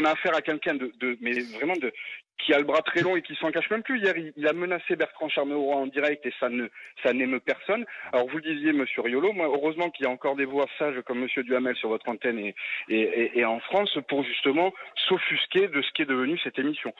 a affaire à quelqu'un mais vraiment qui a le bras très long et qui s'en cache même plus. Hier, il a menacé Bertrand Charmeroy en direct et ça n'émeut personne. Alors vous le disiez, monsieur Riolo, moi, heureusement qu'il y a encore des voix sages comme monsieur Duhamel sur votre antenne et en France pour justement s'offusquer de ce qui est devenu cette émission.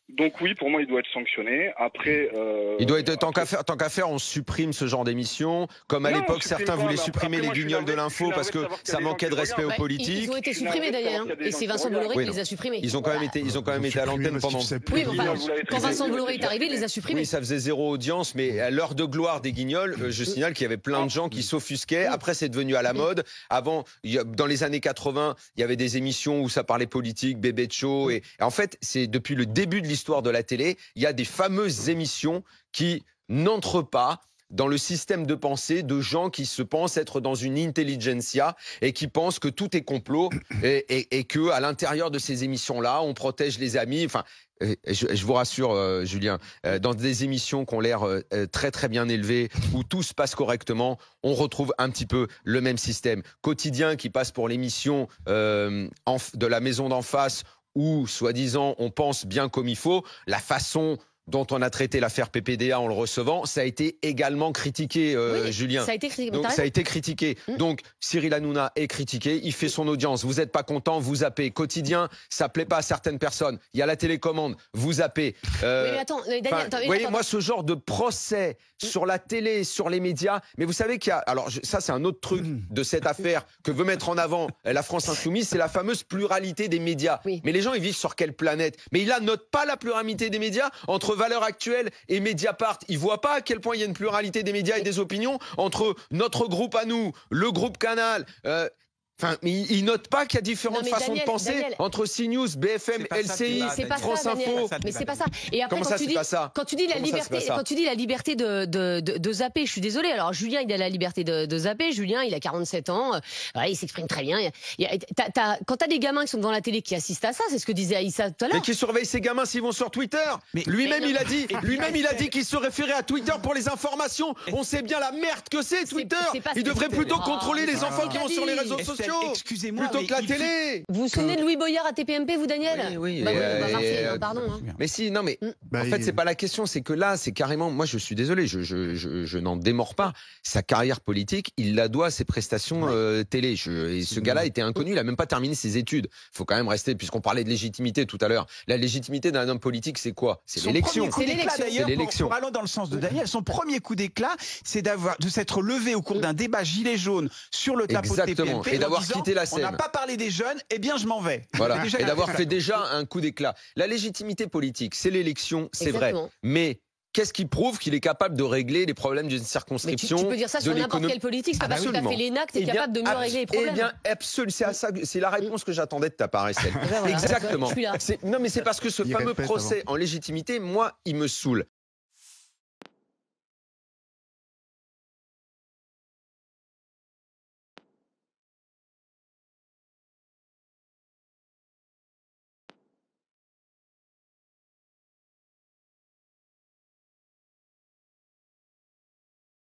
Donc oui, pour moi, il doit être sanctionné. Après, il doit être tant qu'à faire, on supprime ce genre d'émission. Comme à l'époque, certains voulaient supprimer les guignols de l'info parce que ça manquait de respect aux politiques. Ils ont été supprimés d'ailleurs, et c'est Vincent Bolloré qui les a supprimés. Ils ont quand même été à l'antenne pendant. Oui, enfin, quand Vincent Bolloré est arrivé, il les a supprimés. Oui, ça faisait 0 audience, mais à l'heure de gloire des guignols, je signale qu'il y avait plein de gens qui s'offusquaient. Après, c'est devenu à la mode. Avant, dans les années 80, il y avait des émissions où ça parlait politique, bébé de show, et en fait, c'est depuis le début de l'histoire de la télé, il y a des fameuses émissions qui n'entrent pas dans le système de pensée de gens qui se pensent être dans une intelligentsia et qui pensent que tout est complot et que à l'intérieur de ces émissions-là, on protège les amis. Enfin, je vous rassure, Julien, dans des émissions qui ont l'air très très bien élevées, où tout se passe correctement, on retrouve un petit peu le même système. Quotidien qui passe pour l'émission de la maison d'en face, où, soi-disant, on pense bien comme il faut, la façon dont on a traité l'affaire PPDA en le recevant, ça a été également critiqué, oui, Julien. Ça a été critiqué. Donc, ça a été critiqué. Donc, Cyril Hanouna est critiqué, il fait son audience. Vous n'êtes pas content, vous zappez. Quotidien, ça plaît pas à certaines personnes. Il y a la télécommande, vous zappez. Oui, mais attends, Daniel, vous voyez, moi, ce genre de procès sur la télé, sur les médias, mais vous savez qu'il y a... Alors, ça, c'est un autre truc de cette affaire que veut mettre en avant la France Insoumise, c'est la fameuse pluralité des médias. Oui. Mais les gens, ils vivent sur quelle planète? Mais il note pas la pluralité des médias entre Valeurs Actuelles et Mediapart. Ils voient pas à quel point il y a une pluralité des médias et des opinions entre notre groupe à nous, le groupe Canal. Enfin, mais ils notent pas qu'il y a différentes façons de penser entre CNews, BFM, LCI, France Info. Mais c'est pas ça. Et après, quand tu dis la liberté de zapper, je suis désolée. Alors Julien, il a la liberté de zapper. Julien, il a 47 ans. Ouais, il s'exprime très bien. Quand t'as des gamins qui sont devant la télé qui assistent à ça, c'est ce que disait Aïssa tout à l'heure. Mais qui surveillent ces gamins s'ils vont sur Twitter. Lui-même, il a dit qu'il se référait à Twitter pour les informations. On sait bien la merde que c'est Twitter. Il devrait plutôt contrôler les enfants qui vont sur les réseaux sociaux. Excusez-moi, plutôt que la télé. Vous vous souvenez de Louis Boyard à TPMP, vous, Daniel? Oui. Pardon. Mais si, non, mais en fait, c'est pas la question. C'est que là, c'est carrément. Moi, je suis désolé, je n'en démords pas. Sa carrière politique, il la doit à ses prestations télé. Et ce gars-là était inconnu. Il a même pas terminé ses études. Il faut quand même rester, puisqu'on parlait de légitimité tout à l'heure. La légitimité d'un homme politique, c'est quoi? C'est l'élection. C'est l'élection. Pour aller dans le sens de Daniel, son premier coup d'éclat, c'est de s'être levé au cours d'un débat gilet jaune sur le plateau de TPMP. Et d'avoir quitté la scène. On n'a pas parlé des jeunes, eh bien je m'en vais. Voilà. Et d'avoir fait déjà un coup d'éclat. La légitimité politique, c'est l'élection, c'est vrai. Mais qu'est-ce qui prouve qu'il est capable de régler les problèmes d'une circonscription? Tu peux dire ça sur n'importe quelle politique, c'est pas parce que tu as fait l'ENA que tu es capable de mieux régler les problèmes. Eh bien, absolument, c'est la réponse que j'attendais de ta part, Estelle. Exactement. Non, mais c'est parce que ce fameux procès en légitimité, moi, il me saoule.